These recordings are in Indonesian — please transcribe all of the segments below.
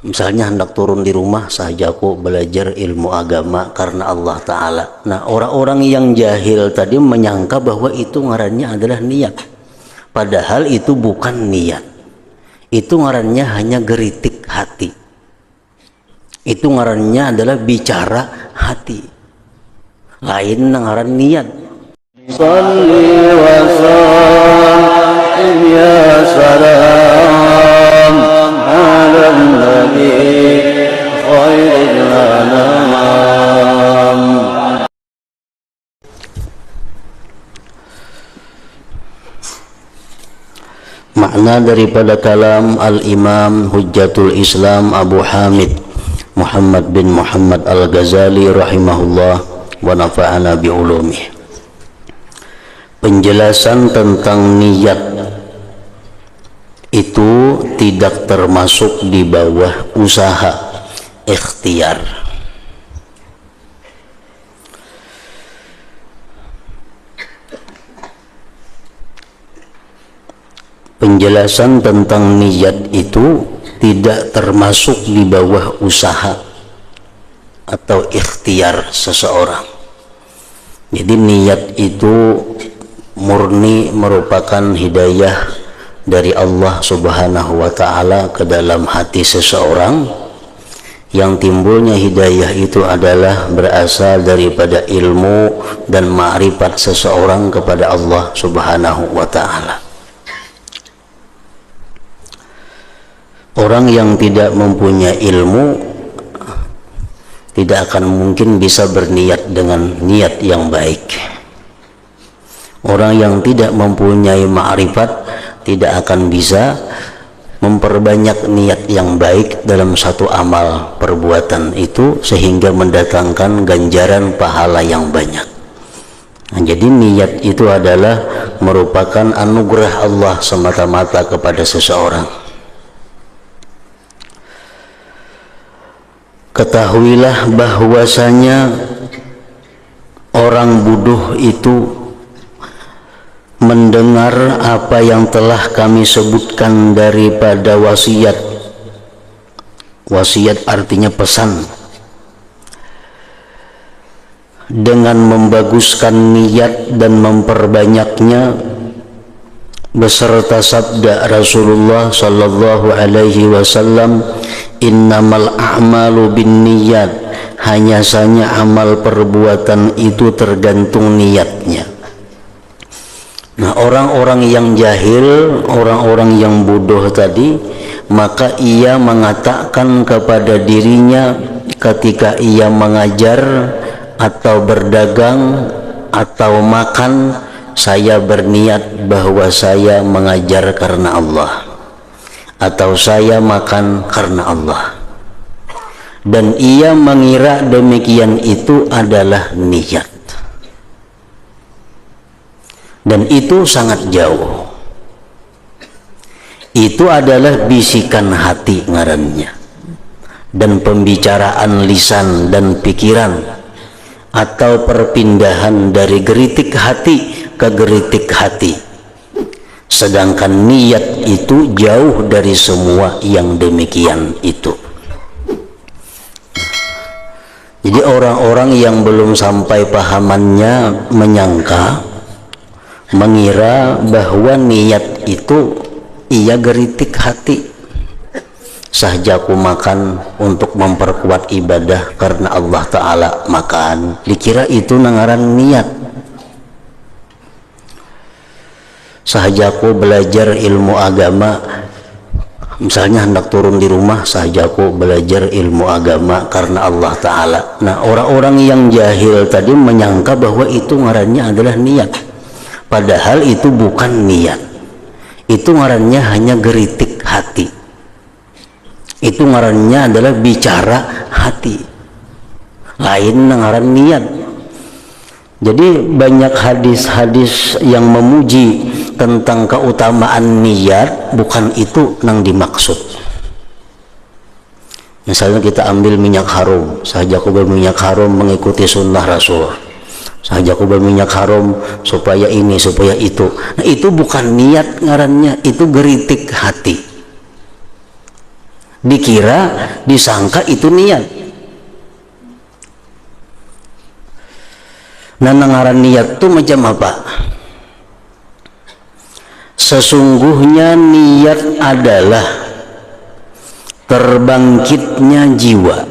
Misalnya hendak turun di rumah saja aku belajar ilmu agama karena Allah Ta'ala. Nah, orang-orang yang jahil tadi menyangka bahwa itu ngarannya adalah niat, padahal itu bukan niat. Itu ngarannya hanya geritik hati. Itu ngarannya adalah bicara hati, lain ngaran niat. Salli wa sallim ya salam ala nabi khairil anam. Makna daripada kalam Al-Imam Hujjatul Islam Abu Hamid Muhammad bin Muhammad Al-Ghazali rahimahullah wa nafa'ana bi'ulumih. Penjelasan tentang niat itu tidak termasuk di bawah usaha ikhtiar. Penjelasan tentang niat itu tidak termasuk di bawah usaha atau ikhtiar seseorang. Jadi niat itu murni merupakan hidayah dari Allah Subhanahu wa Ta'ala ke dalam hati seseorang. Yang timbulnya hidayah itu adalah berasal daripada ilmu dan ma'rifat seseorang kepada Allah Subhanahu wa Ta'ala. Orang yang tidak mempunyai ilmu tidak akan mungkin bisa berniat dengan niat yang baik. Orang yang tidak mempunyai ma'rifat tidak akan bisa memperbanyak niat yang baik dalam satu amal perbuatan itu sehingga mendatangkan ganjaran pahala yang banyak. Nah, jadi niat itu adalah merupakan anugerah Allah semata-mata kepada seseorang. Ketahuilah bahwasanya orang bodoh itu mendengar apa yang telah kami sebutkan daripada wasiat. Wasiat artinya pesan. Dengan membaguskan niat dan memperbanyaknya beserta sabda Rasulullah sallallahu alaihi wasallam, innamal a'malu binniyat, hanya saja amal perbuatan itu tergantung niatnya. Nah, orang-orang yang jahil, orang-orang yang bodoh tadi, maka ia mengatakan kepada dirinya ketika ia mengajar atau berdagang atau makan, saya berniat bahwa saya mengajar karena Allah atau saya makan karena Allah, dan ia mengira demikian itu adalah niat, dan itu sangat jauh. Itu adalah bisikan hati ngarannya, dan pembicaraan lisan dan pikiran, atau perpindahan dari geritik hati ke geritik hati. Sedangkan niat itu jauh dari semua yang demikian itu. Jadi orang-orang yang belum sampai pahamannya menyangka, mengira bahwa niat itu ia geritik hati. Saja aku makan untuk memperkuat ibadah karena Allah Ta'ala makan, dikira itu nangaran niat. Sahaja aku belajar ilmu agama, misalnya hendak turun di rumah, sahaja aku belajar ilmu agama karena Allah Ta'ala. Nah, orang-orang yang jahil tadi menyangka bahwa itu ngarannya adalah niat, padahal itu bukan niat. Itu ngarannya hanya geritik hati. Itu ngarannya adalah bicara hati, lain ngaran niat. Jadi banyak hadis-hadis yang memuji tentang keutamaan niat, bukan itu yang dimaksud. Misalnya kita ambil minyak harum, sahaja aku berminyak harum mengikuti sunnah Rasul, sahaja aku berminyak harum supaya ini supaya itu. Nah, itu bukan niat ngarannya, itu geritik hati. dikira, disangka itu niat. Nah, ngaran niat itu macam apa? Sesungguhnya niat adalah terbangkitnya jiwa,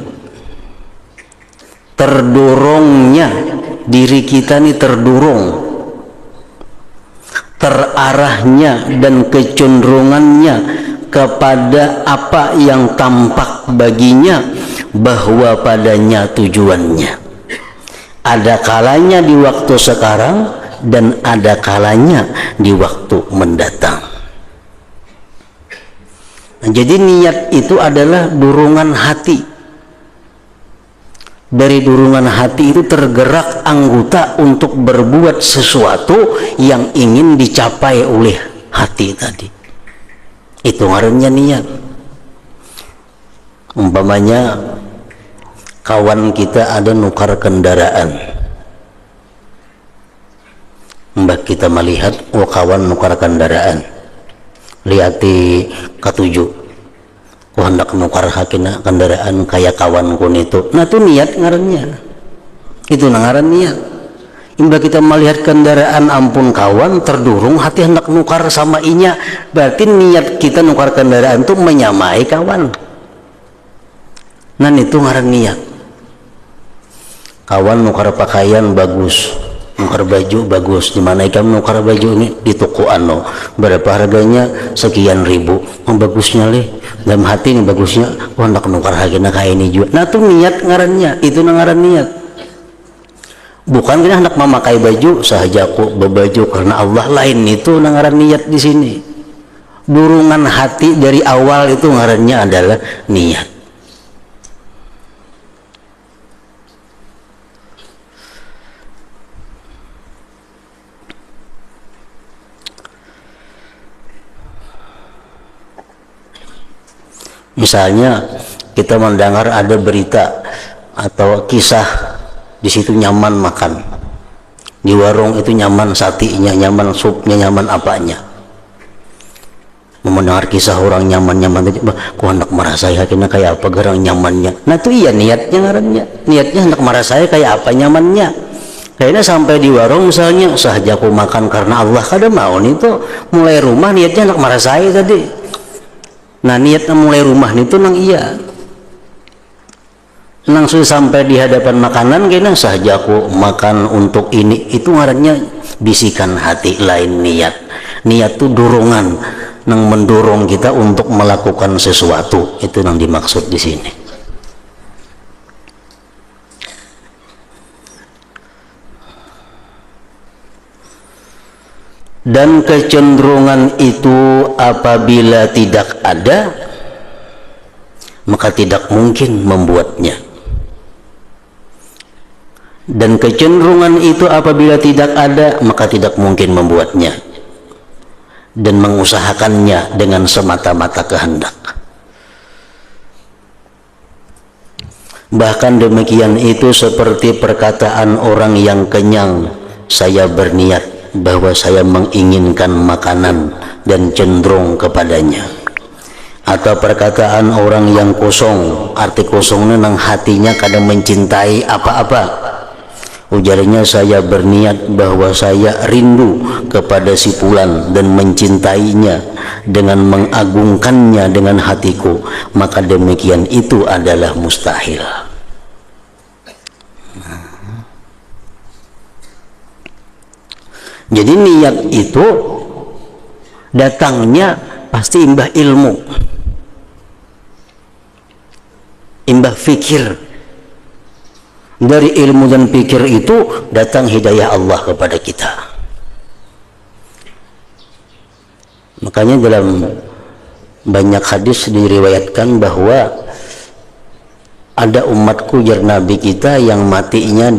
terdorongnya diri kita ini, terdorong, terarahnya dan kecenderungannya kepada apa yang tampak baginya, bahwa padanya tujuannya. Ada kalanya di waktu sekarang dan ada kalanya di waktu mendatang. Nah, jadi niat itu adalah dorongan hati. Dari dorongan hati itu tergerak anggota untuk berbuat sesuatu yang ingin dicapai oleh hati tadi. Itu ngarannya niat. Umpamanya kawan kita ada nukar kendaraan, mbak kita melihat, oh kawan nukar kendaraan, lihat di K7, oh hendak nukar hakina kendaraan kayak kawanku itu. Nah itu niat ngarannya, itu ngaran niat. Mbak kita melihat kendaraan, ampun kawan, terdorong hati hendak nukar sama inya, berarti niat kita nukar kendaraan itu menyamai kawan. Nah itu ngaran niat. Kawan nukar pakaian bagus, nukar baju bagus, dimana ikan nukar baju ini di toko ano, berapa harganya, sekian ribu, bagusnya leh, dalam hati ini bagusnya, oh hendak nukar harganya kayak ini juga. Nah itu niat ngarannya, itu ngaran niat. Bukan kita hendak memakai baju sahaja kok berbaju karena Allah, lain itu ngaran niat di sini. Dorongan hati dari awal itu ngarannya adalah niat. Misalnya kita mendengar ada berita atau kisah, di situ nyaman makan, di warung itu nyaman satinya, nyaman supnya, nyaman apanya. Mendengar kisah orang nyaman-nyaman itu, kok hendak merasai hatinya kayak apa gerang nyamannya. Nah itu iya niatnya ngarannya, niatnya hendak merasai kayak apa nyamannya. Kayaknya sampai di warung misalnya, sahaja aku makan karena Allah, kada mau itu mulai rumah niatnya hendak merasai tadi. Nah niatnya mulai rumah itu nang iya, nang sudah sampai di hadapan makanan kayaknya sahaja aku makan untuk ini, itu ngarannya bisikan hati, lain niat. Niat itu dorongan nang mendorong kita untuk melakukan sesuatu, itu yang dimaksud di sini. Dan kecenderungan itu apabila tidak ada, maka tidak mungkin membuatnya. Dan kecenderungan itu apabila tidak ada, maka tidak mungkin membuatnya dan mengusahakannya dengan semata-mata kehendak. Bahkan demikian itu seperti perkataan orang yang kenyang, saya berniat bahwa saya menginginkan makanan dan cenderung kepadanya. Atau perkataan orang yang kosong, arti kosongnya nang hatinya kadang mencintai apa-apa, ujarnya saya berniat bahwa saya rindu kepada si fulan dan mencintainya dengan mengagungkannya dengan hatiku, maka demikian itu adalah mustahil. Jadi niat itu datangnya pasti imbah ilmu, imbah fikir. Dari ilmu dan fikir itu datang hidayah Allah kepada kita. Makanya dalam banyak hadis diriwayatkan bahwa ada umatku jar Nabi kita yang matinya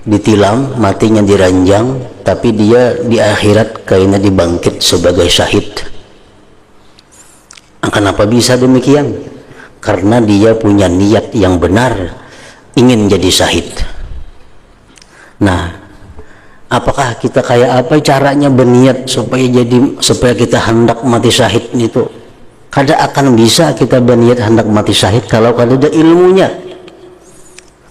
ditilam, matinya diranjang, tapi dia di akhirat kayaknya dibangkit sebagai syahid. Kenapa bisa demikian? Karena dia punya niat yang benar, ingin jadi syahid. Nah, apakah kita kayak apa caranya berniat supaya kita hendak mati syahid itu? Kada akan bisa kita berniat hendak mati syahid kalau kada ada ilmunya.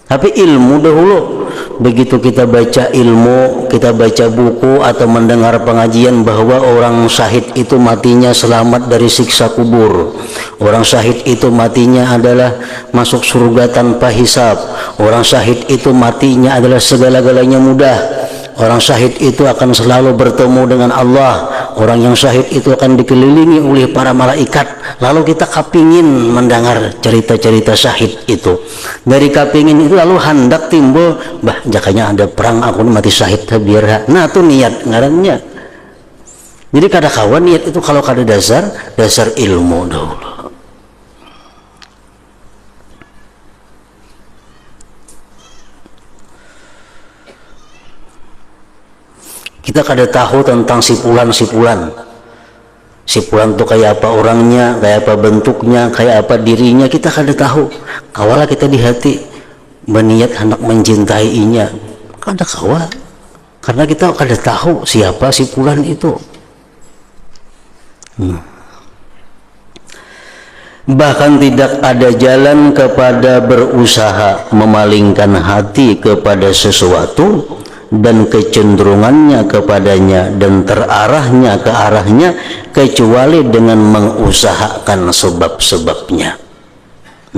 Tapi ilmu dahulu, begitu kita baca ilmu, kita baca buku atau mendengar pengajian bahwa orang syahid itu matinya selamat dari siksa kubur, orang syahid itu matinya adalah masuk surga tanpa hisab, orang syahid itu matinya adalah segala-galanya mudah, orang syahid itu akan selalu bertemu dengan Allah, orang yang syahid itu akan dikelilingi oleh para malaikat. Lalu kita kapingin mendengar cerita-cerita syahid itu. Dari kapingin itu lalu hendak timbul, bah jakanya ada perang aku mati syahid biar. Nah itu niat ngarannya. Jadi kada kawan niat itu kalau kada dasar ilmu dahulu. Kita kada tahu tentang sipulan tuh kayak apa orangnya, kayak apa bentuknya, kayak apa dirinya, kita kada tahu. Kawalah kita di hati berniat hendak mencintainya, kada kawa, karena kita kada tahu siapa sipulan itu. Bahkan tidak ada jalan kepada berusaha memalingkan hati kepada sesuatu dan kecenderungannya kepadanya dan terarahnya ke arahnya kecuali dengan mengusahakan sebab-sebabnya.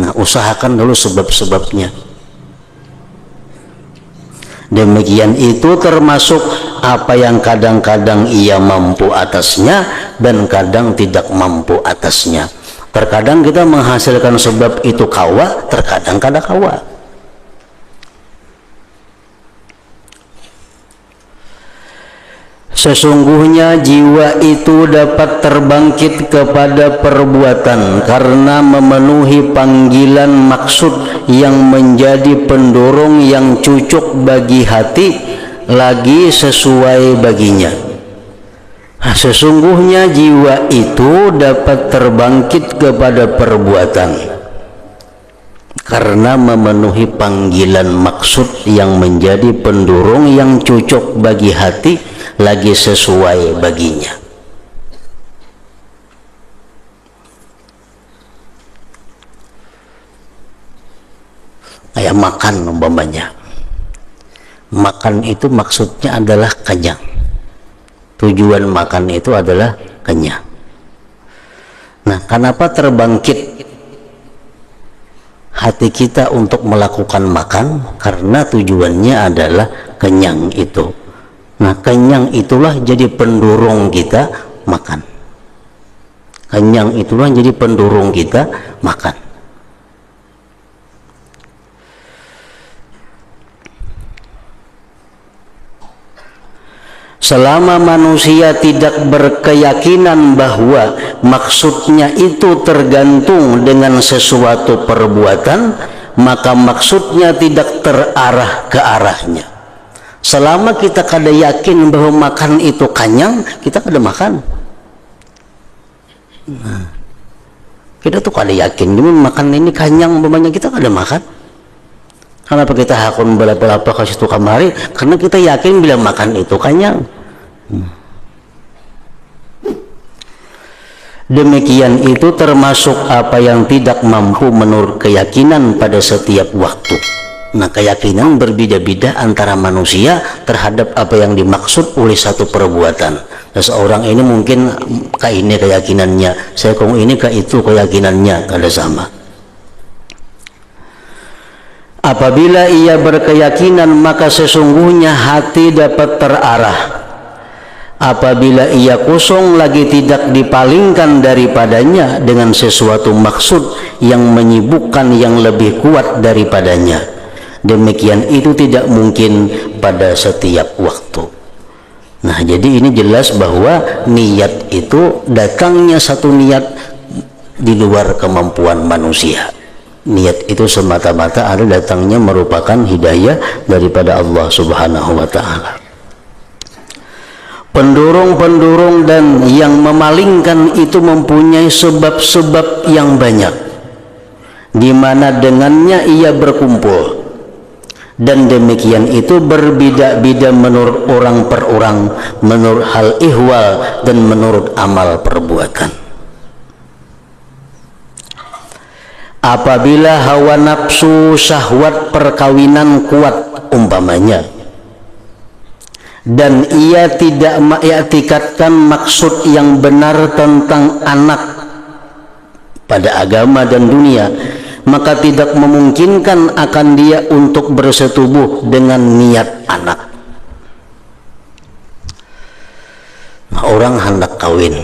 Nah, usahakan dulu sebab-sebabnya. Demikian itu termasuk apa yang kadang-kadang ia mampu atasnya dan kadang tidak mampu atasnya. Terkadang kita menghasilkan sebab itu kawa, terkadang kada kawa. Sesungguhnya jiwa itu dapat terbangkit kepada perbuatan karena memenuhi panggilan maksud yang menjadi pendorong yang cucuk bagi hati lagi sesuai baginya. Sesungguhnya jiwa itu dapat terbangkit kepada perbuatan karena memenuhi panggilan maksud yang menjadi pendorong yang cucuk bagi hati lagi sesuai baginya. Kayak makan umpamanya. Makan itu maksudnya adalah kenyang. Tujuan makan itu adalah kenyang. Nah, kenapa terbangkit hati kita untuk melakukan makan? Karena tujuannya adalah kenyang itu. Nah, kenyang itulah jadi pendorong kita makan. Kenyang itulah jadi pendorong kita makan. Selama manusia tidak berkeyakinan bahwa maksudnya itu tergantung dengan sesuatu perbuatan, maka maksudnya tidak terarah ke arahnya. Selama kita kada yakin bahwa makan itu kenyang, kita kada makan. Nah, kita tuh kada yakin gimana makan ini kenyang umpamanya, kita kada makan. Kenapa kita hakun belapa-lapa ke situ kamari? Karena kita yakin bila makan itu kenyang. Demikian itu termasuk apa yang tidak mampu menurut keyakinan pada setiap waktu. Nah, keyakinan berbeda-beda antara manusia terhadap apa yang dimaksud oleh satu perbuatan. Seseorang ini mungkin ke ini keyakinannya, saya kong ini ke itu keyakinannya, kada sama. Apabila ia berkeyakinan, maka sesungguhnya hati dapat terarah. Apabila ia kosong lagi tidak dipalingkan daripadanya dengan sesuatu maksud yang menyibukkan yang lebih kuat daripadanya. Demikian itu tidak mungkin pada setiap waktu. Nah, jadi ini jelas bahwa niat itu datangnya satu niat di luar kemampuan manusia. Niat itu semata-mata ada datangnya merupakan hidayah daripada Allah Subhanahu wa ta'ala. Pendorong-pendorong dan yang memalingkan itu mempunyai sebab-sebab yang banyak, di mana dengannya ia berkumpul. Dan demikian itu berbeda-beda menurut orang per orang, menurut hal ihwal dan menurut amal perbuatan. apabila hawa nafsu syahwat perkawinan kuat umpamanya, dan ia tidak mengiktikadkan maksud yang benar tentang anak pada agama dan dunia, maka tidak memungkinkan akan dia untuk bersetubuh dengan niat anak. Nah, orang hendak kawin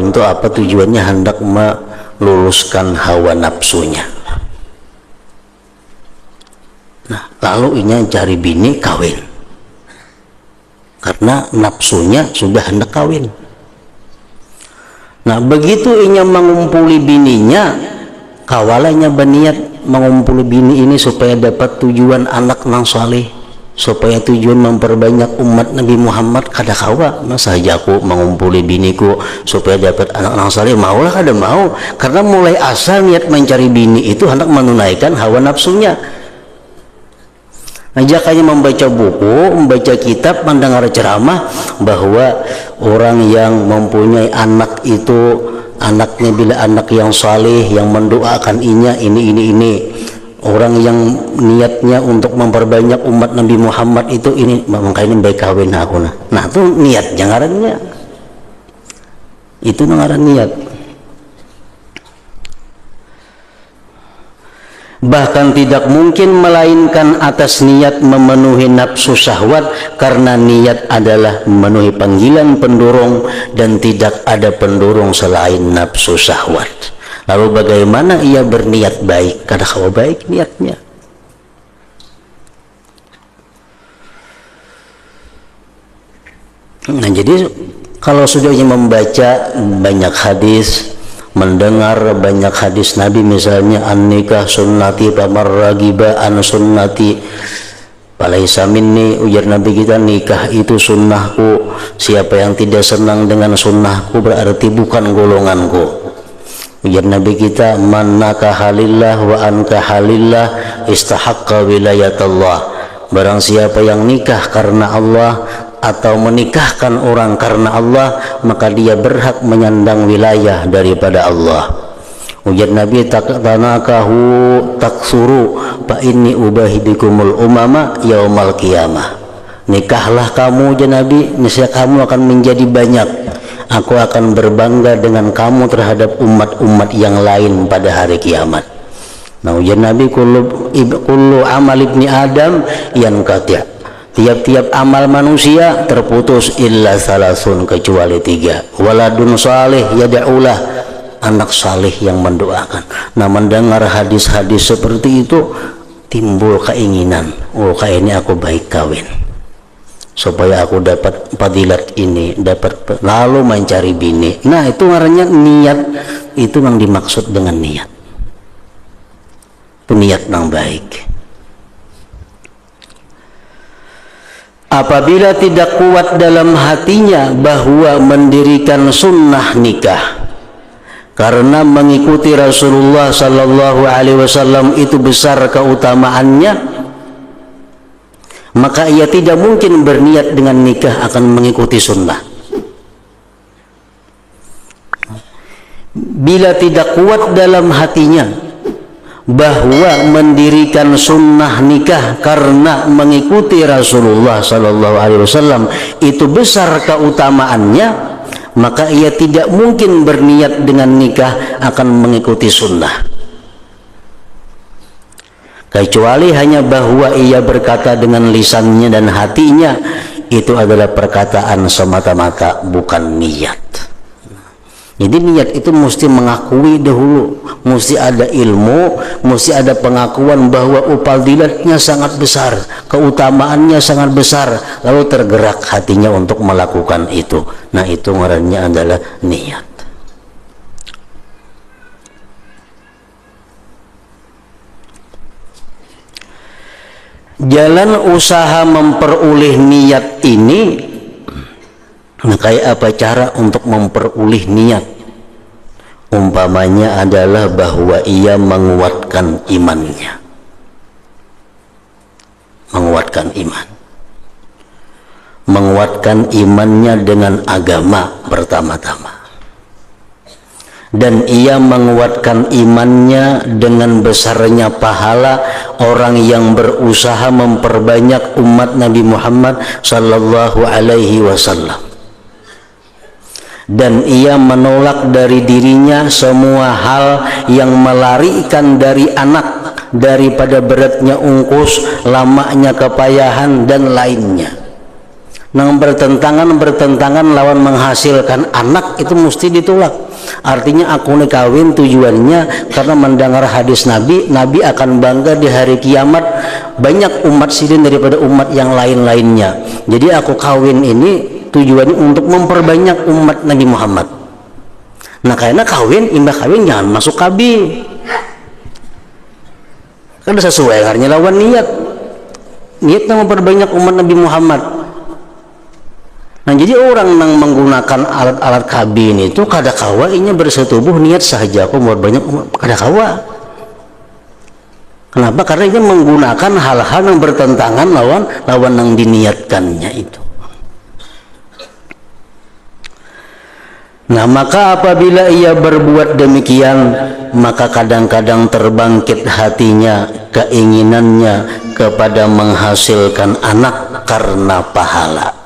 itu apa tujuannya? Hendak meluluskan hawa nafsunya. Nah, lalu inya cari bini kawin karena nafsunya sudah hendak kawin. Nah, begitu inya mengumpuli bininya, kawalanya berniat mengumpuli bini ini supaya dapat tujuan anak nang saleh, supaya tujuan memperbanyak umat Nabi Muhammad. Kada kawa masa aku mengumpuli biniku supaya dapat anak nang saleh, maulah kada mau, karena mulai asal niat mencari bini itu hendak menunaikan hawa nafsunya. Ajaknya membaca buku, membaca kitab, mendengar ceramah bahwa orang yang mempunyai anak itu, anaknya bila anak yang saleh, yang mendoakan inya ini. Orang yang niatnya untuk memperbanyak umat Nabi Muhammad itu ini, makanya baik kawin aku. Nah itu niat, jangarannya itu ngaran niat. Bahkan tidak mungkin melainkan atas niat memenuhi nafsu syahwat, karena niat adalah memenuhi panggilan pendorong dan tidak ada pendorong selain nafsu syahwat. Lalu bagaimana ia berniat baik? Kada kawa baik niatnya. Nah, jadi kalau sudah membaca banyak hadis, mendengar banyak hadis Nabi, misalnya an-nikah sunnati famar ragiba an sunnati falaisa minni, ujar Nabi kita, nikah itu sunnahku, siapa yang tidak senang dengan sunnahku berarti bukan golonganku. Ujar Nabi kita, man nakaha lillah wa ankaha lillah istahaqqa wilayatullah, barang siapa yang nikah karena Allah atau menikahkan orang karena Allah, maka dia berhak menyandang wilayah daripada Allah. Ujar Nabi, tanakahu taksuru fa inni ubahidikumul umama yaumal qiyamah, nikahlah kamu, ujar Nabi, niscaya kamu akan menjadi banyak, aku akan berbangga dengan kamu terhadap umat-umat yang lain pada hari kiamat. Nah, ujar Nabi, kullu amal ibni Adam yanqati', tiap-tiap amal manusia terputus illa salasun, kecuali 3. Waladun salih yada'ulah, anak salih yang mendoakan. Nah, mendengar hadis-hadis seperti itu timbul keinginan, oh kayak ini aku baik kawin supaya aku dapat fadilat ini, dapat, lalu mencari bini. Nah, itu ngarannya niat. Itu yang dimaksud dengan niat, itu niat yang baik. Apabila tidak kuat dalam hatinya bahwa mendirikan sunnah nikah karena mengikuti Rasulullah Sallallahu Alaihi Wasallam itu besar keutamaannya, maka ia tidak mungkin berniat dengan nikah akan mengikuti sunnah. Bila tidak kuat dalam hatinya bahwa mendirikan sunnah nikah karena mengikuti Rasulullah Sallallahu Alaihi Wasallam itu besar keutamaannya, maka ia tidak mungkin berniat dengan nikah akan mengikuti sunnah, kecuali hanya bahwa ia berkata dengan lisannya dan hatinya, itu adalah perkataan semata-mata, bukan niat. Jadi niat itu mesti mengakui dahulu, mesti ada ilmu, mesti ada pengakuan bahwa fadilatnya sangat besar, keutamaannya sangat besar, lalu tergerak hatinya untuk melakukan itu. Nah, itu ngarannya adalah niat. Jalan usaha memperoleh niat ini, nah, kayak apa cara untuk memperoleh niat? Umpamanya adalah bahwa ia menguatkan imannya, menguatkan imannya dengan agama pertama-tama. dan ia menguatkan imannya dengan besarnya pahala orang yang berusaha memperbanyak umat Nabi Muhammad sallallahu alaihi wasallam. Dan ia menolak dari dirinya semua hal yang melarikan dari anak daripada beratnya ungkus, lamanya kepayahan dan lainnya. Nang bertentangan lawan menghasilkan anak itu mesti ditolak. Artinya aku kawin tujuannya karena mendengar hadis Nabi akan bangga di hari kiamat banyak umat sidin daripada umat yang lain-lainnya. Jadi aku kawin ini tujuannya untuk memperbanyak umat Nabi Muhammad. Nah karena imbah kawin jangan masuk kabi. Kan sesuai karena lawan niatnya memperbanyak umat Nabi Muhammad. Nah jadi orang yang menggunakan alat-alat kabin itu kadakawa inya bersetubuh niat sahaja aku mau banyak kadakawa. Kenapa? Karena ini menggunakan hal-hal yang bertentangan lawan yang diniatkannya itu. Nah maka apabila ia berbuat demikian, maka kadang-kadang terbangkit hatinya keinginannya kepada menghasilkan anak karena pahala.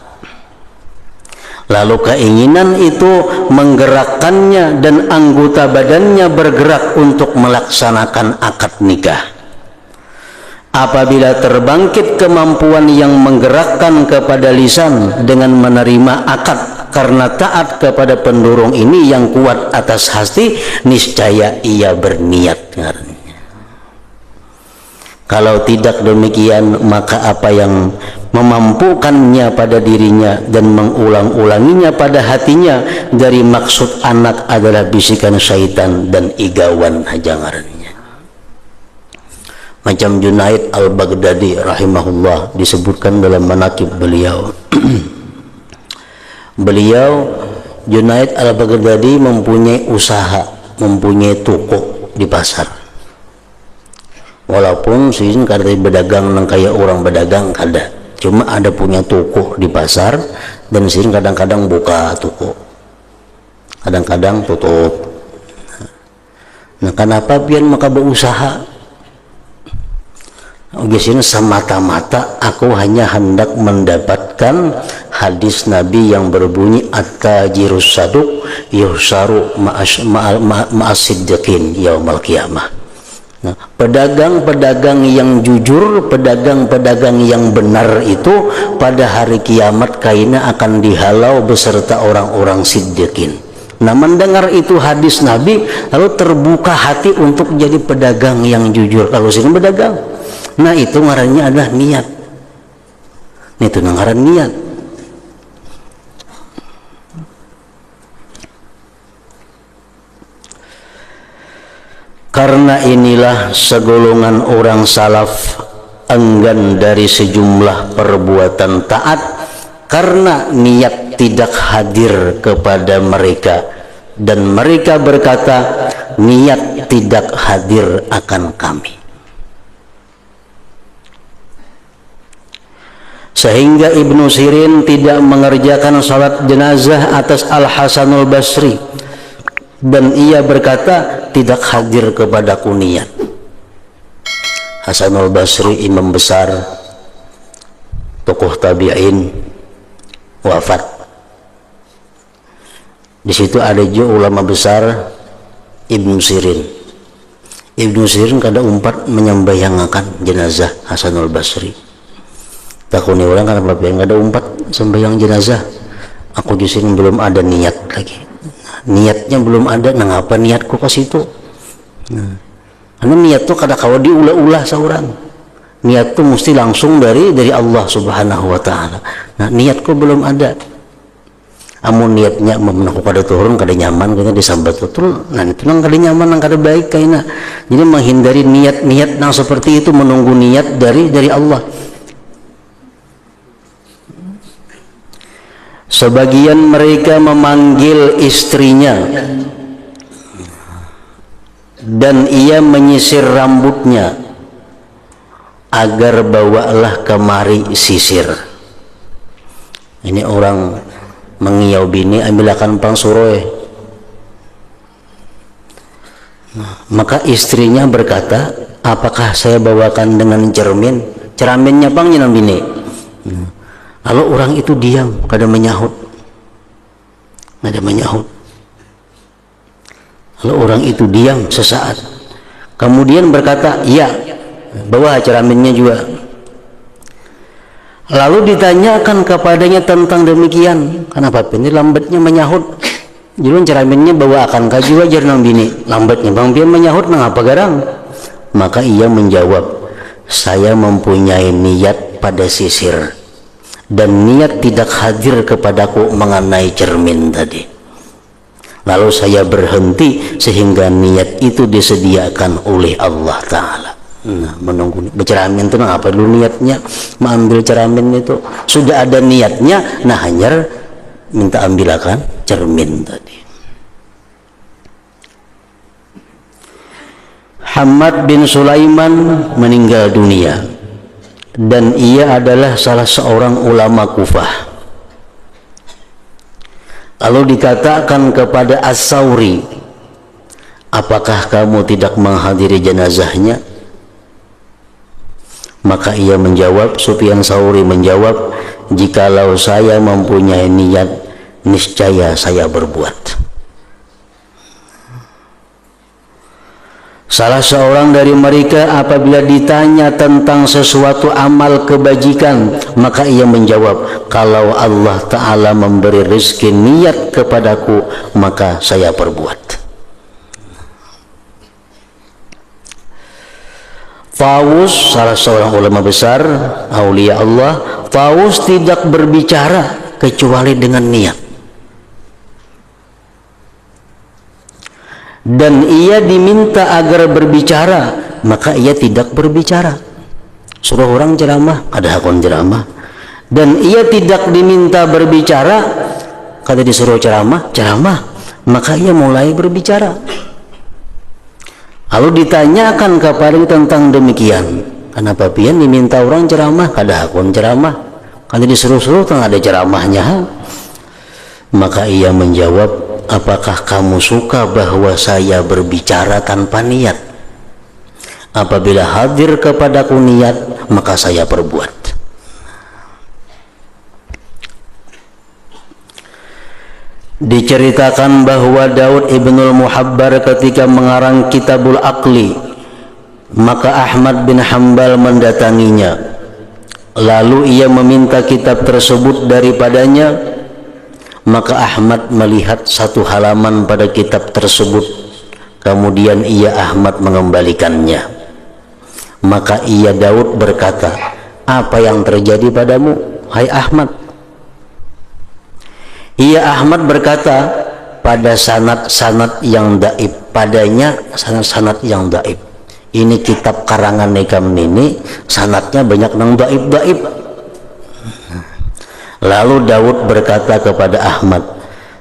Lalu keinginan itu menggerakkannya dan anggota badannya bergerak untuk melaksanakan akad nikah. Apabila terbangkit kemampuan yang menggerakkan kepada lisan dengan menerima akad karena taat kepada pendorong ini yang kuat atas hati, niscaya ia berniat. Kalau tidak demikian, maka apa yang memampukannya pada dirinya dan mengulang-ulanginya pada hatinya dari maksud anak adalah bisikan syaitan dan igawan hajangarannya. Macam Junaid al-Baghdadi rahimahullah disebutkan dalam manaqib beliau. Junaid al-Baghdadi mempunyai usaha, mempunyai toko di pasar. Walaupun sih kada berdagang nang kayak orang berdagang kada, cuma ada punya toko di pasar dan sih kadang-kadang buka toko, kadang-kadang tutup. Nah kenapa biar maka berusaha? Biasanya semata-mata aku hanya hendak mendapatkan hadis Nabi yang berbunyi at-tajirus saduq yuhsaru ma'as-siddiqin yaumal qiyamah. Nah, pedagang-pedagang yang jujur, pedagang-pedagang yang benar itu pada hari kiamat kaina akan dihalau beserta orang-orang siddiqin. Nah, mendengar itu hadis Nabi lalu terbuka hati untuk jadi pedagang yang jujur. Kalau sini pedagang, nah itu ngarannya adalah niat. Itu ngaran niat. Karena inilah segolongan orang salaf enggan dari sejumlah perbuatan taat karena niat tidak hadir kepada mereka, dan mereka berkata niat tidak hadir akan kami. Sehingga Ibnu Sirin tidak mengerjakan salat jenazah atas Al-Hasanul Basri, dan ia berkata tidak hadir kepadaku niat. Hasanul Basri imam besar, tokoh tabi'in, wafat. Di situ ada juga ulama besar Ibnu Sirin. Ibnu Sirin kada umpat menyembayangakan jenazah Hasanul Basri. Takuni orang kan apa yang kada umpat sembahyang jenazah. Aku justru belum ada niat lagi. Niatnya belum ada, nah apa niatku ke situ? Karena niat tuh kada kawa diulah-ulah seorang. Niat tuh mesti langsung dari Allah Subhanahu wa taala. Nah, niatku belum ada. Amun niatnya memenuhi kada turun, kada nyaman, kada disambat betul. Nah, itu nang kada nyaman, nang kada baik kaina. Jadi menghindari niat-niat nang seperti itu, menunggu niat dari Allah. Sebagian mereka memanggil istrinya dan ia menyisir rambutnya agar bawalah kemari sisir. Ini orang mengiau bini ambilakan pang suroy. Maka istrinya berkata, apakah saya bawakan dengan cermin? Cerminnya pang nyenang bini. Lalu orang itu diam, kada menyahut. Lalu orang itu diam sesaat. Kemudian berkata, iya, bawa cerminnya juga. Lalu ditanyakan kepadanya tentang demikian. Kenapa ini lambatnya menyahut? Jadi cerminnya bawa akan kaju ajar nang bini. Lambatnya bang dia menyahut nang apa garang? Maka ia menjawab, saya mempunyai niat pada sisir dan niat tidak hadir kepadaku mengenai cermin tadi. Lalu saya berhenti sehingga niat itu disediakan oleh Allah Ta'ala. Nah, menunggu bercermin itu apa dulu niatnya mengambil cermin itu sudah ada niatnya, nah hanya minta ambilakan cermin tadi. Hamad bin Sulaiman meninggal dunia dan ia adalah salah seorang ulama Kufah. Lalu dikatakan kepada As-Sauri, apakah kamu tidak menghadiri jenazahnya? Maka ia menjawab, Sufyan Sauri menjawab, jikalau saya mempunyai niat, niscaya saya berbuat. Salah seorang dari mereka apabila ditanya tentang sesuatu amal kebajikan, maka ia menjawab, kalau Allah Ta'ala memberi rezeki niat kepadaku, maka saya perbuat. Tawus, salah seorang ulama besar, aulia Allah, Tawus tidak berbicara kecuali dengan niat. Dan ia diminta agar berbicara, maka ia tidak berbicara. Suruh orang ceramah, ada hakun ceramah. Dan ia tidak diminta berbicara, kada disuruh ceramah, maka ia mulai berbicara. Lalu ditanyakan kepada tentang demikian, kenapa pian diminta orang ceramah, kada hakun ceramah, kada disuruh-suruh, tak ada ceramahnya. Maka ia menjawab, apakah kamu suka bahwa saya berbicara tanpa niat? Apabila hadir kepadaku niat, maka saya perbuat. Diceritakan bahwa Daud ibnul Muhabbar ketika mengarang Kitabul Aqli, maka Ahmad bin Hanbal mendatanginya. Lalu ia meminta kitab tersebut daripadanya. Maka Ahmad melihat satu halaman pada kitab tersebut, kemudian ia Ahmad mengembalikannya. Maka ia Daud berkata, apa yang terjadi padamu, hai Ahmad? Ia Ahmad berkata, pada sanad-sanad yang daib, padanya sanad-sanad yang daib. Ini kitab karangan Nikam ini, sanadnya banyak nang daib-daib. Lalu Daud berkata kepada Ahmad,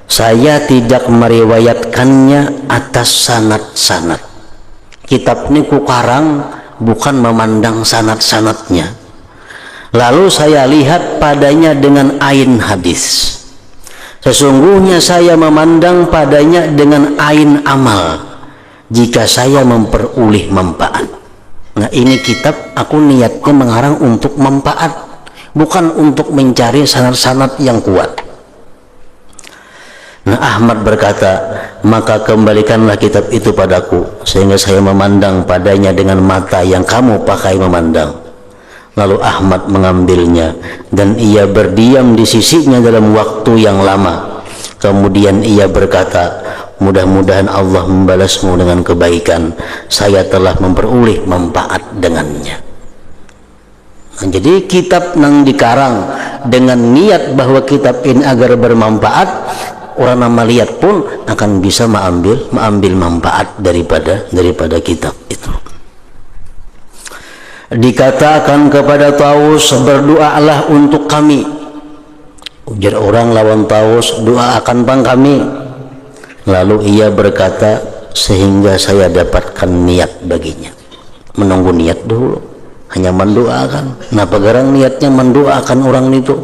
saya tidak meriwayatkannya atas sanad-sanad. Kitab ini kukarang bukan memandang sanad-sanadnya. Lalu saya lihat padanya dengan ain hadis. Sesungguhnya saya memandang padanya dengan ain amal, jika saya memperoleh manfaat. Nah, ini kitab aku niatnya mengarang untuk manfaat, bukan untuk mencari sanad-sanad yang kuat. Nah, Ahmad berkata, maka kembalikanlah kitab itu padaku, sehingga saya memandang padanya dengan mata yang kamu pakai memandang. Lalu Ahmad mengambilnya, dan ia berdiam di sisinya dalam waktu yang lama. Kemudian ia berkata, mudah-mudahan Allah membalasmu dengan kebaikan, saya telah memperoleh manfaat dengannya. Nah, jadi kitab yang dikarang dengan niat bahwa kitab ini agar bermanfaat, orang nama lihat pun akan bisa mengambil manfaat daripada kitab itu. Dikatakan kepada Tawus, berdoalah untuk kami. Ujar orang lawan Tawus, doakan bang kami. Lalu ia berkata, sehingga saya dapatkan niat baginya. Menunggu niat dulu, hanya mendoakan. Kenapa garang niatnya mendoakan orang itu?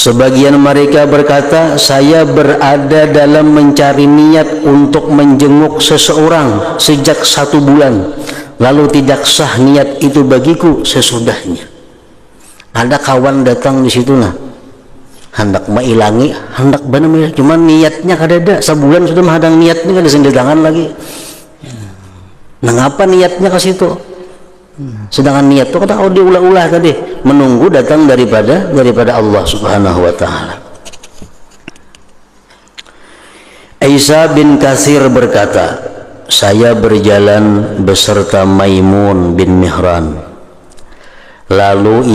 Sebagian mereka berkata, saya berada dalam mencari niat untuk menjenguk seseorang sejak 1 bulan, lalu tidak sah niat itu bagiku sesudahnya. Ada kawan datang di situ nah, hendak mailangi, hendak benar, cuman niatnya kadada, sebulan sudah menghadang niatnya kada sendiri tangan lagi. Nah ngapa niatnya ke situ? Sedangkan niat itu kata diulah-ulah tadi, menunggu datang daripada Allah Subhanahu wa taala. Isa bin Katsir berkata, saya berjalan beserta Maimun bin Mihran. Lalu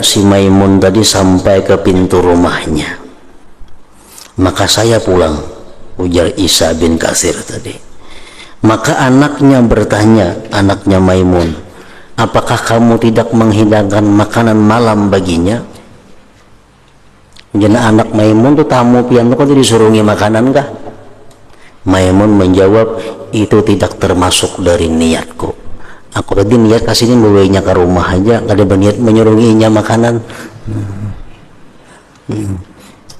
si Maimun tadi sampai ke pintu rumahnya. Maka saya pulang, ujar Isa bin Katsir tadi. Maka anaknya bertanya, anaknya Maimun, apakah kamu tidak menghidangkan makanan malam baginya? Jadi anak Maimun tuh tamu pian kok disuruhi makanan kah? Maimun menjawab, itu tidak termasuk dari niatku. Aku tadi niat kasihnya bawainya ke rumah aja, gak ada berniat menyuruhinya makanan.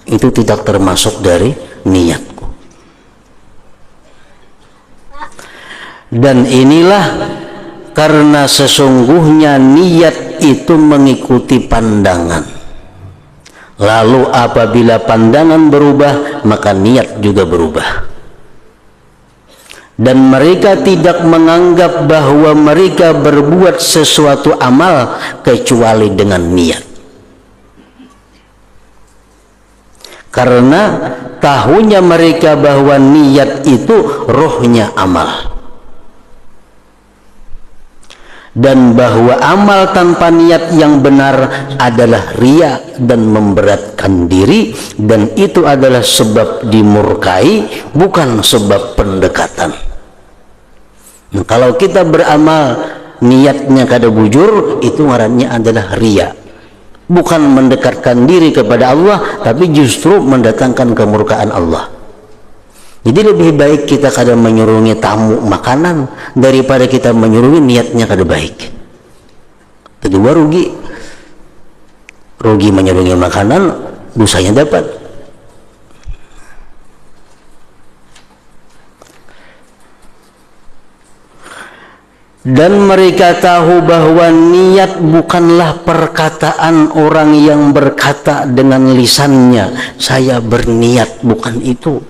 Itu tidak termasuk dari niatku. Dan inilah karena sesungguhnya niat itu mengikuti pandangan. Lalu apabila pandangan berubah, maka niat juga berubah. Dan mereka tidak menganggap bahwa mereka berbuat sesuatu amal kecuali dengan niat. Karena tahunya mereka bahwa niat itu rohnya amal. Dan bahwa amal tanpa niat yang benar adalah riya dan memberatkan diri, dan itu adalah sebab dimurkai, bukan sebab pendekatan. Nah, kalau kita beramal niatnya kada bujur, itu ngarannya adalah riya, bukan mendekatkan diri kepada Allah, tapi justru mendatangkan kemurkaan Allah. Jadi lebih baik kita kada menyuruhi tamu makanan daripada kita menyuruhi niatnya kada baik. Kedua rugi menyuruhi makanan, dosanya dapat. Dan mereka tahu bahwa niat bukanlah perkataan orang yang berkata dengan lisannya, saya berniat, bukan itu.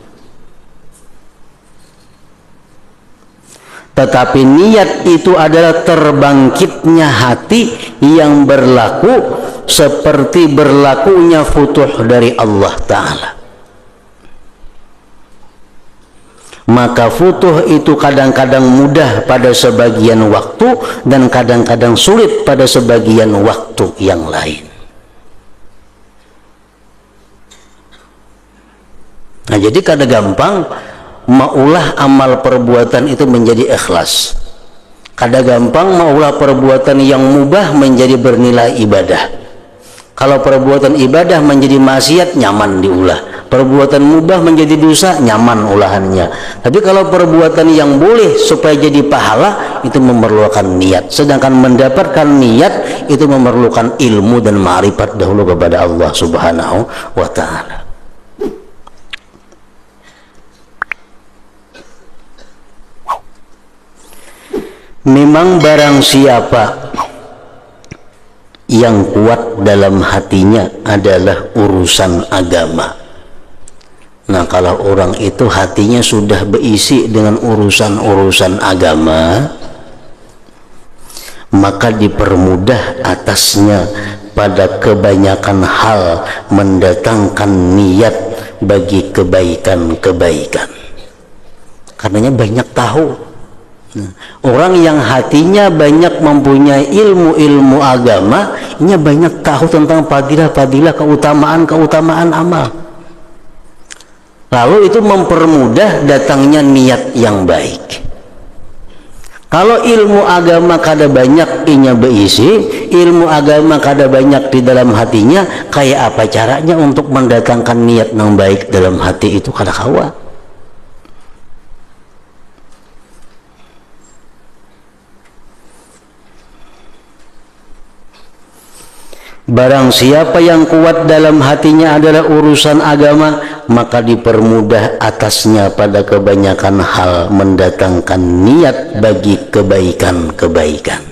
Tetapi niat itu adalah terbangkitnya hati yang berlaku seperti berlakunya futuh dari Allah Ta'ala. Maka futuh itu kadang-kadang mudah pada sebagian waktu dan kadang-kadang sulit pada sebagian waktu yang lain. Nah, jadi kada gampang maulah amal perbuatan itu menjadi ikhlas. Kada gampang maulah perbuatan yang mubah menjadi bernilai ibadah. Kalau perbuatan ibadah menjadi maksiat, nyaman diulah. Perbuatan mubah menjadi dosa, nyaman ulahannya. Tapi kalau perbuatan yang boleh supaya jadi pahala, itu memerlukan niat. Sedangkan mendapatkan niat itu memerlukan ilmu dan ma'rifat dahulu kepada Allah Subhanahu wa ta'ala. Memang barang siapa yang kuat dalam hatinya adalah urusan agama. Nah, kalau orang itu hatinya sudah berisi dengan urusan-urusan agama, maka dipermudah atasnya pada kebanyakan hal mendatangkan niat bagi kebaikan-kebaikan. Karenanya banyak tahu. Orang yang hatinya banyak mempunyai ilmu-ilmu agama, ini banyak tahu tentang fadilah-fadilah, keutamaan-keutamaan amal. Lalu itu mempermudah datangnya niat yang baik. Kalau ilmu agama kada banyak inya berisi, ilmu agama kada banyak di dalam hatinya, kayak apa caranya untuk mendatangkan niat yang baik dalam hati itu kada kawa. Barang siapa yang kuat dalam hatinya adalah urusan agama, maka dipermudah atasnya pada kebanyakan hal mendatangkan niat bagi kebaikan-kebaikan.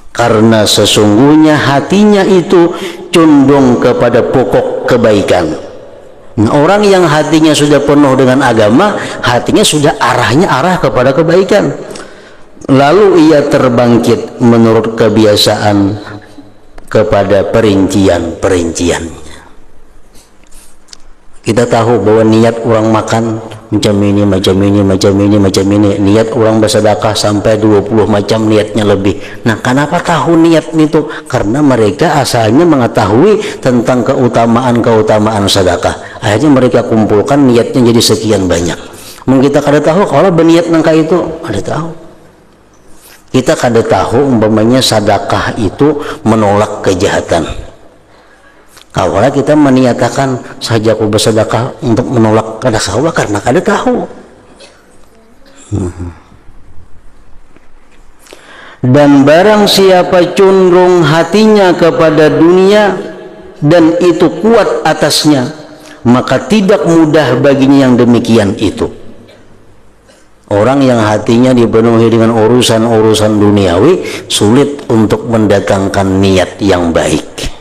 Karena sesungguhnya hatinya itu condong kepada pokok kebaikan. Nah, orang yang hatinya sudah penuh dengan agama, hatinya sudah arah kepada kebaikan. Lalu ia terbangkit menurut kebiasaan kepada perincian-perinciannya. Kita tahu bahwa niat orang makan macam ini, niat orang bersedekah sampai 20 macam niatnya lebih. Nah, kenapa tahu niat itu? Karena mereka asalnya mengetahui tentang keutamaan sedekah. Akhirnya mereka kumpulkan niatnya jadi sekian banyak. Mungkin kita kada tahu kalau berniat nangka itu, ada tahu. Kita kada tahu umpamanya sedekah itu menolak kejahatan. Kalau kita meniatakan saja aku bersedekah untuk menolak kejahatan karena kada tahu. Dan barang siapa condong hatinya kepada dunia dan itu kuat atasnya, maka tidak mudah baginya yang demikian itu. Orang yang hatinya dipenuhi dengan urusan-urusan duniawi sulit untuk mendatangkan niat yang baik.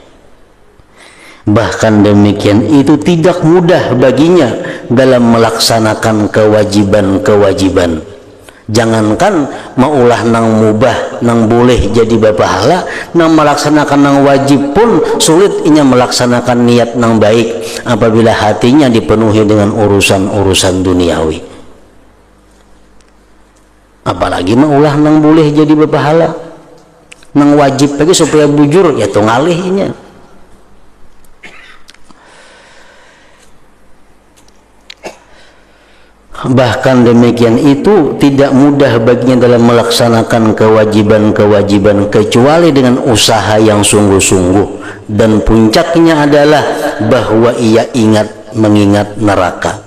Bahkan demikian itu tidak mudah baginya dalam melaksanakan kewajiban-kewajiban. Jangankan maulah nang mubah, nang boleh jadi bapahala, nang melaksanakan nang wajib pun sulit inya melaksanakan niat nang baik apabila hatinya dipenuhi dengan urusan-urusan duniawi. Apalagi maulah nang boleh jadi berpahala, nang wajib lagi supaya bujur ya tu ngalihnya. Bahkan demikian itu tidak mudah baginya dalam melaksanakan kewajiban-kewajiban kecuali dengan usaha yang sungguh-sungguh, dan puncaknya adalah bahwa ia mengingat neraka.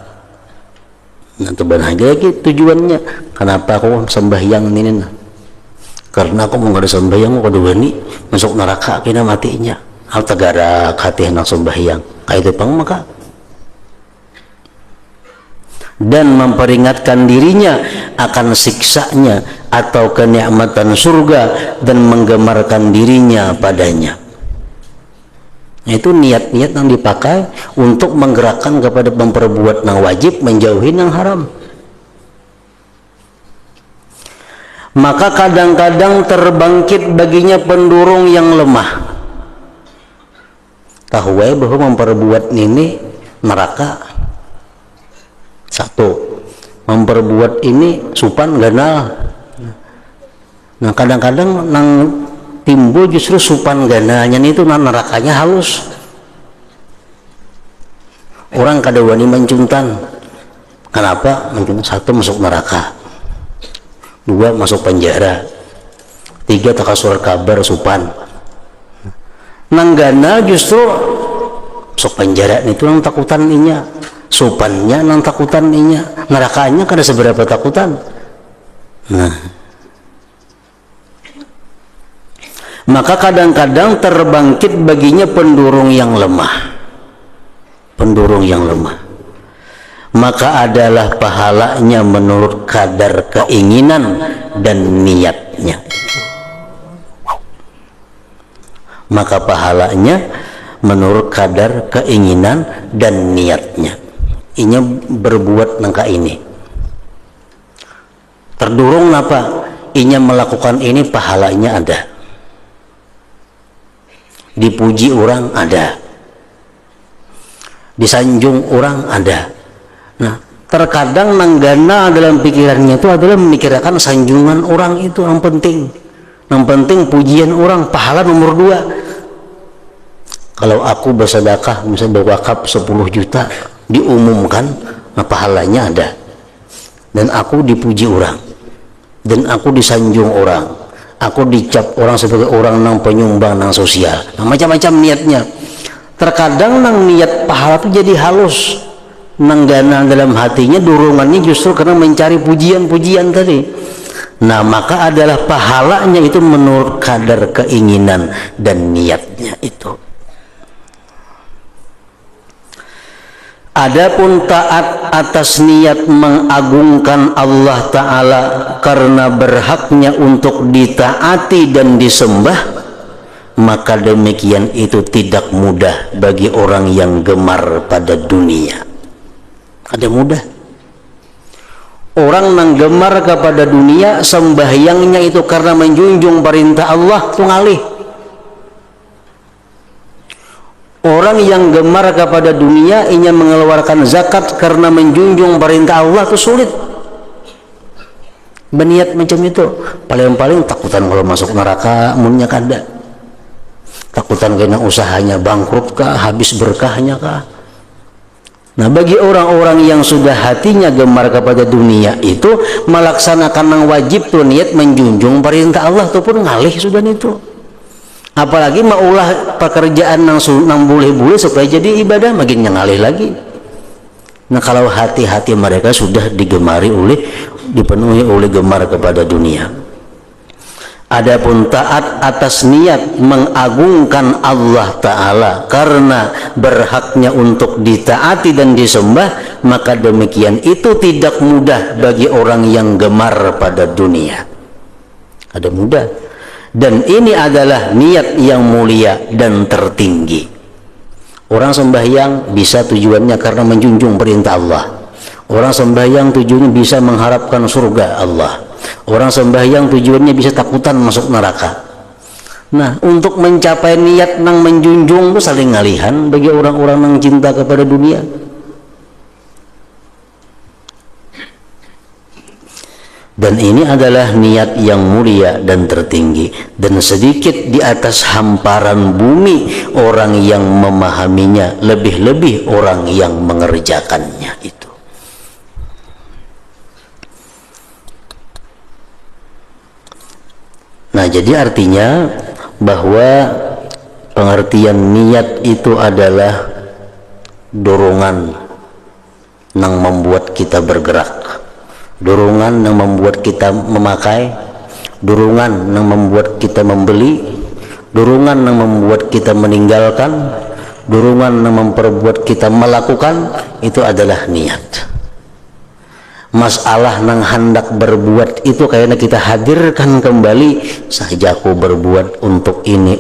Nah, itu bahagia tujuannya. Kenapa aku sembahyang ini? Karena aku mau ada sembahyang, aku ada wani masuk neraka kena matinya. Hal tegara hati hendak sembahyang. Kayak itu pang maka. Dan memperingatkan dirinya akan siksanya atau kenikmatan surga dan menggemarkan dirinya padanya. Itu niat-niat yang dipakai untuk menggerakkan kepada memperbuat yang wajib, menjauhi yang haram. Maka kadang-kadang terbangkit baginya pendurung yang lemah. Tahu bahwa memperbuat ini neraka. Satu, memperbuat ini supan ganal. Nah, kadang-kadang nang timbul justru supan ganalnya itu nerakanya halus. Orang kada wani mencuntan. Kenapa? Mencuntan. Satu, masuk neraka. Dua, masuk penjara. Tiga, takasur kabar supan. Nang ganal justru masuk penjara itu nang takutan inya. Supannya nang takutan inya. Nerakanya kada seberapa takutan. Nah, maka kadang-kadang terbangkit baginya pendurung yang lemah. Pendurung yang lemah. Maka adalah pahalanya menurut kadar keinginan dan niatnya. Maka pahalanya menurut kadar keinginan dan niatnya. Inya berbuat nangka ini. Terdurung apa? Inya melakukan ini, pahalanya ada. Dipuji orang ada, disanjung orang ada. Nah, terkadang nanggana dalam pikirannya itu adalah memikirkan sanjungan orang itu yang penting. Yang penting pujian orang, pahala nomor 2. Kalau aku bersedekah misalnya berwakaf 10 juta diumumkan, nah pahalanya ada. Dan aku dipuji orang, dan aku disanjung orang, aku dicap orang sebagai orang nang penyumbang nang sosial. Nah, macam-macam niatnya. Terkadang nang niat pahala itu jadi halus, nang gana dalam hatinya dorongannya justru karena mencari pujian-pujian tadi. Nah, maka adalah pahalanya itu menurut kadar keinginan dan niatnya itu. Adapun taat atas niat mengagungkan Allah Ta'ala karena berhaknya untuk ditaati dan disembah, maka demikian itu tidak mudah bagi orang yang gemar pada dunia. Ada mudah. Orang yang gemar kepada dunia, sembahyangnya itu karena menjunjung perintah Allah, itu ngalih. Orang yang gemar kepada dunia, ingin mengeluarkan zakat karena menjunjung perintah Allah, itu sulit. Berniat macam itu, paling-paling takutan kalau masuk neraka, munnya kada. Takutan karena usahanya bangkrut kah, habis berkahnya kah. Nah, bagi orang-orang yang sudah hatinya gemar kepada dunia itu, melaksanakan yang wajib tuh niat menjunjung perintah Allah itu pun ngalih sudah itu. Apalagi maulah pekerjaan nang boleh-boleh supaya jadi ibadah, makin ngalih lagi. Nah, kalau hati-hati mereka sudah dipenuhi oleh gemar kepada dunia. Adapun taat atas niat mengagungkan Allah Ta'ala karena berhaknya untuk ditaati dan disembah, maka demikian itu tidak mudah bagi orang yang gemar pada dunia. Ada mudah. Dan ini adalah niat yang mulia dan tertinggi. Orang sembahyang bisa tujuannya karena menjunjung perintah Allah. Orang sembahyang tujuannya bisa mengharapkan surga Allah. Orang sembahyang tujuannya bisa takutan masuk neraka. Nah, untuk mencapai niat nang menjunjung itu saling ngalihan bagi orang-orang yang cinta kepada dunia. Dan ini adalah niat yang mulia dan tertinggi, dan sedikit di atas hamparan bumi orang yang memahaminya, lebih-lebih orang yang mengerjakannya itu. Nah, jadi artinya bahwa pengertian niat itu adalah dorongan yang membuat kita bergerak, dorongan yang membuat kita memakai, dorongan yang membuat kita membeli, dorongan yang membuat kita meninggalkan, dorongan yang memperbuat kita melakukan. Itu adalah niat. Masalah nang hendak berbuat itu kayaknya kita hadirkan kembali, saja aku berbuat untuk ini,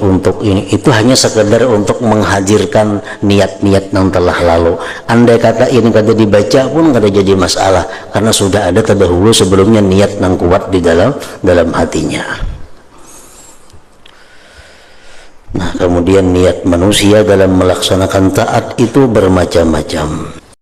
itu hanya sekedar untuk menghadirkan niat-niat yang telah lalu. Andai kata ini kada dibaca pun kada jadi masalah, karena sudah ada terdahulu sebelumnya niat yang kuat di dalam hatinya. Nah, kemudian niat manusia dalam melaksanakan taat itu bermacam-macam.